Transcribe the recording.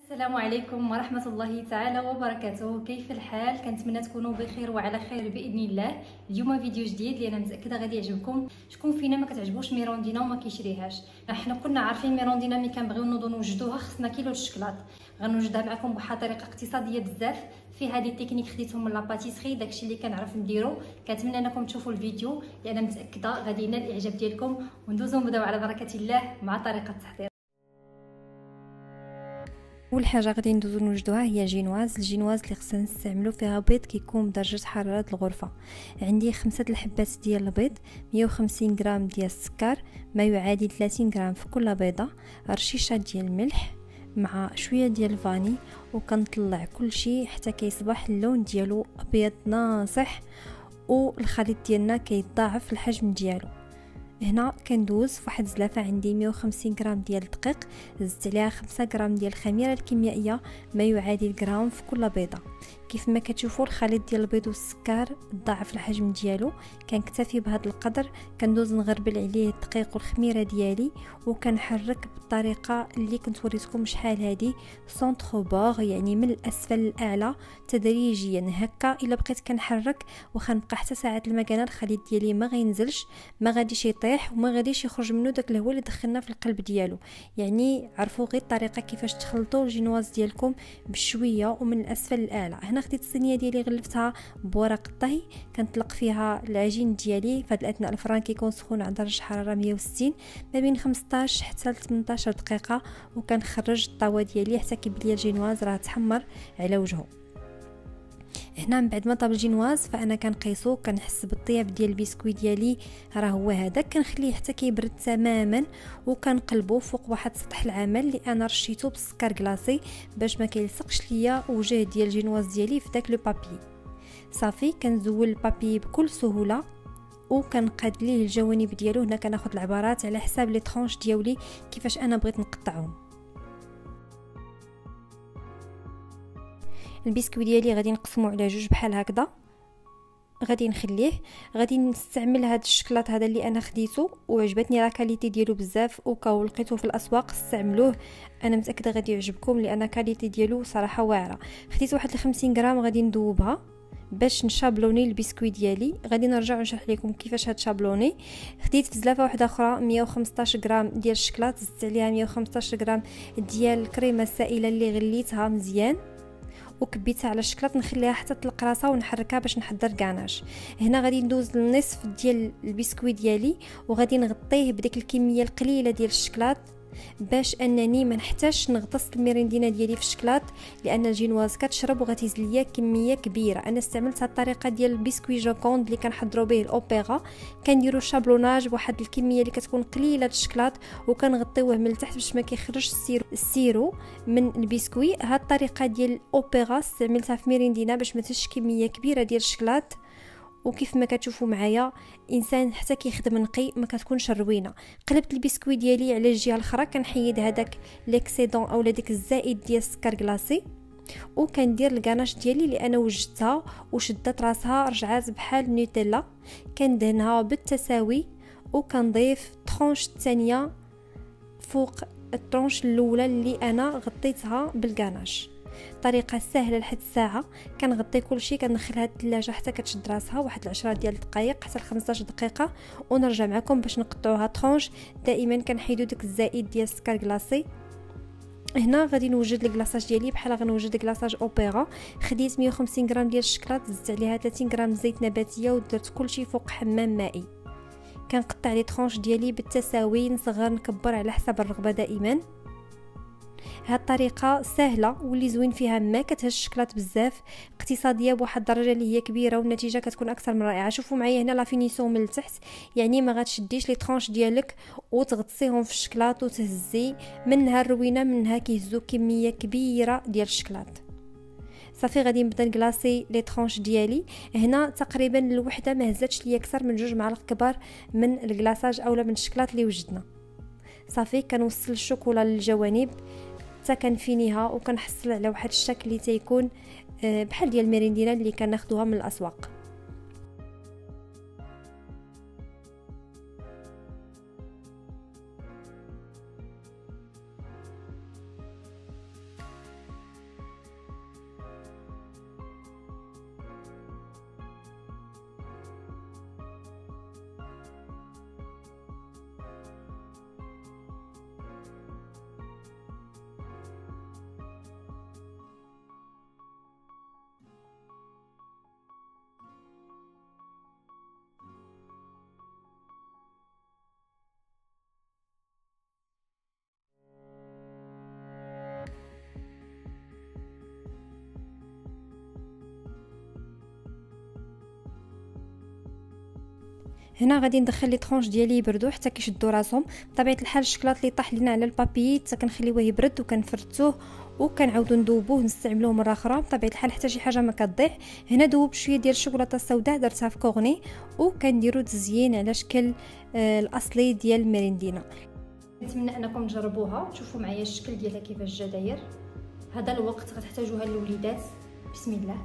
السلام عليكم ورحمة الله تعالى وبركاته. كيف الحال؟ كنتمنى تكونوا بخير وعلى خير بإذن الله. اليوم فيديو جديد اللي انا متاكده غادي يعجبكم. شكون فينا ما كتعجبوش ميروندينا وما كيشريهاش؟ حنا كنا عارفين ميروندينا ملي كنبغيو نوضو نوجدوها خصنا كيلو الشكلاط. غنوجدها معكم بواحد الطريقه اقتصاديه بزاف. في هذه التكنيك خديتهم من لاباتيسري، داكشي اللي كنعرف نديرو. كنتمنى انكم تشوفوا الفيديو لان متاكده غادي ينال الاعجاب ديالكم. وندوزو نبداو على بركه الله مع طريقه التحضير. اول حاجه غادي ندوزو نوجدوها هي الجينواز اللي خصنا نستعملو فيها بيض كيكون بدرجه حراره الغرفه. عندي 5 الحبات ديال البيض، 150 غرام ديال السكر، ما يعادل 30 غرام في كل بيضه، رشيشه ديال الملح مع شويه ديال الفاني. وكنطلع كل شيء حتى كيصبح اللون ديالو ابيض ناصح، والخليط ديالنا كيتضاعف الحجم ديالو. هنا كندوز فواحد الزلافه عندي 150 غرام ديال الدقيق، زدت عليها 5 غرام ديال الخميره الكيميائيه ما يعادل غرام في كل بيضه. كيف ما كتشوفوا الخليط ديال البيض والسكر ضاعف الحجم ديالو. كنكتفي بهذا القدر. كندوز نغربل عليه الدقيق والخميره ديالي وكنحرك بالطريقه اللي كنت وريتكم شحال هذه سونتر بور، يعني من الاسفل للاعلى تدريجيا هكا. الا بقيت كنحرك وخنبقى حتى ساعه المكانه الخليط ديالي ما غينزلش، ما غاديش يطيح وما غاديش يخرج منه داك الهواء اللي دخلنا في القلب ديالو. يعني عرفوا غير الطريقه كيفاش تخلطوا الجينواز ديالكم بشويه ومن الاسفل للاعلى. هنا خديت الصينيه ديالي غلفتها بورق الطهي، كنطلق فيها العجين ديالي في هذه الاثناء. الفران كيكون سخون على درجه حراره 160 ما بين 15 حتى ل 18 دقيقه، وكنخرج الطاوه ديالي حتى كيبان لي الجينواز راه تحمر على وجهه. هنا من بعد ما طاب الجينواز فانا كنقيسو، كنحس بالطياب ديال البسكوي ديالي راه هو هذا. كنخليه حتى كيبرد تماما وكنقلبو فوق واحد سطح العمل اللي انا رشيتو بالسكر كلاصي باش ما كيلصقش ليا وجه ديال الجينواز ديالي في داك لو بابي. صافي كنزول البابي بكل سهوله وكنقاد ليه الجوانب ديالو. هنا كناخذ العبارات على حساب لي طرونش ديالي كيفاش انا بغيت نقطعهم. البسكوي ديالي غادي نقسمو على جوج بحال هكذا، غادي نخليه. غادي نستعمل هذا الشكلاط هذا اللي انا خديته وعجبتني لا كاليتي ديالو بزاف، ولقيته في الاسواق استعملوه. انا متاكده غادي يعجبكم لان كاليتي ديالو صراحه واعره. خديت واحد 50 غرام غادي ندوبها باش نشابلوني البسكوي ديالي. غادي نرجع نشرح لكم كيفاش هاد شابلوني. خديت في زلافه واحده اخرى 115 غرام ديال الشكلاط، زدت عليها 115 غرام ديال الكريمه السائله اللي غليتها مزيان وكبيتها على الشكلاط. نخليها حتى تطلق راسها ونحركها باش نحضر كاناش. هنا غادي ندوز النصف ديال البسكوي ديالي وغادي نغطيه بديك الكميه القليله ديال الشكلاط باش انني ما نحتاجش نغطس الميريندينا ديالي في الشكلاط، لان الجينواز كتشرب وغتهز ليا كميه كبيره. انا استعملت هاد الطريقه ديال البسكوي جوكوند اللي كنحضروا به الاوبيرا. كنديروا شابلوناج بواحد الكميه اللي كتكون قليله د الشكلاط وكنغطيوه من التحت باش ما كيخرجش السيرو من البسكوي. هاد الطريقه ديال الاوبيرا استعملتها في ميريندينا باش ما تهزش كميه كبيره ديال الشكلاط. وكيف ما كتشوفوا معايا انسان حتى كيخدم نقي ما كتكونش روينه. قلبت البسكوي ديالي على الجهه الاخرى، كنحيد هذاك ليكسيدون او داك الزائد ديال السكر كلاصي وكندير الكاناش ديالي اللي انا وجدتها وشدت راسها رجعات بحال النوتيلا. كندهنها بالتساوي وكنضيف طرونش الثانيه فوق الطرونش الاولى اللي انا غطيتها بالكاناش. طريقه سهله لحد الساعه. كنغطي كل شيء، كندخلها الثلاجه حتى كتشد راسها واحد 10 ديال الدقائق حتى ل 15 دقيقه ونرجع معكم باش نقطعوها طرونش. دائما كنحيدو داك الزائد ديال السكر كلاصي. هنا غادي نوجد الكلاصاج ديالي بحال غنوجد كلاصاج اوبيرا. خديت 150 غرام ديال الشكلاط، زدت عليها 30 غرام زيت نباتيه ودرت كل شيء فوق حمام مائي. كنقطع لي طرونش ديالي بالتساوي، نصغر نكبر على حسب الرغبه دائما. هاد الطريقه سهله واللي زوين فيها ما كتهش الشكلاط بزاف، اقتصاديه بواحد الدرجه اللي هي كبيره والنتيجه كتكون اكثر من رائعه. شوفوا معايا هنا لا فينيسيون من التحت، يعني ما غتشديش لي طرونش ديالك وتغطسيهم في الشكلاط وتهزي منها الروينه، منها كيهزو كميه كبيره ديال الشكلاط. صافي غادي نبدا نكلاصي لي طرونش ديالي. هنا تقريبا الوحده ما هزتش ليا اكثر من 2 معالق كبار من الكلاصاج اولا من الشكلاط اللي وجدنا. صافي كنوصل الشوكولا للجوانب حتى كنفينيها وكنحصل على واحد الشكل اللي تيكون بحال ديال الميريندينا اللي كناخذوها من الاسواق. هنا غادي ندخل لي طرونش ديالي يبردوا حتى كيشدوا راسهم. بطبيعه الحال الشكلاط اللي طاح لينا على البابي حتى كنخليوه يبرد وكنفرتوه وكنعاودو ندوبوه نستعملوه مره اخرى. بطبيعه الحال حتى شي حاجه ما كتضيع. هنا دوب شويه ديال الشوكولاته السوداء درتها في كورني وكنديروا تزيين على شكل الاصلي ديال الميريندينا. نتمنى انكم تجربوها وتشوفوا معايا الشكل ديالها كيفاش جا داير. هذا الوقت غتحتاجوها الوليدات. بسم الله.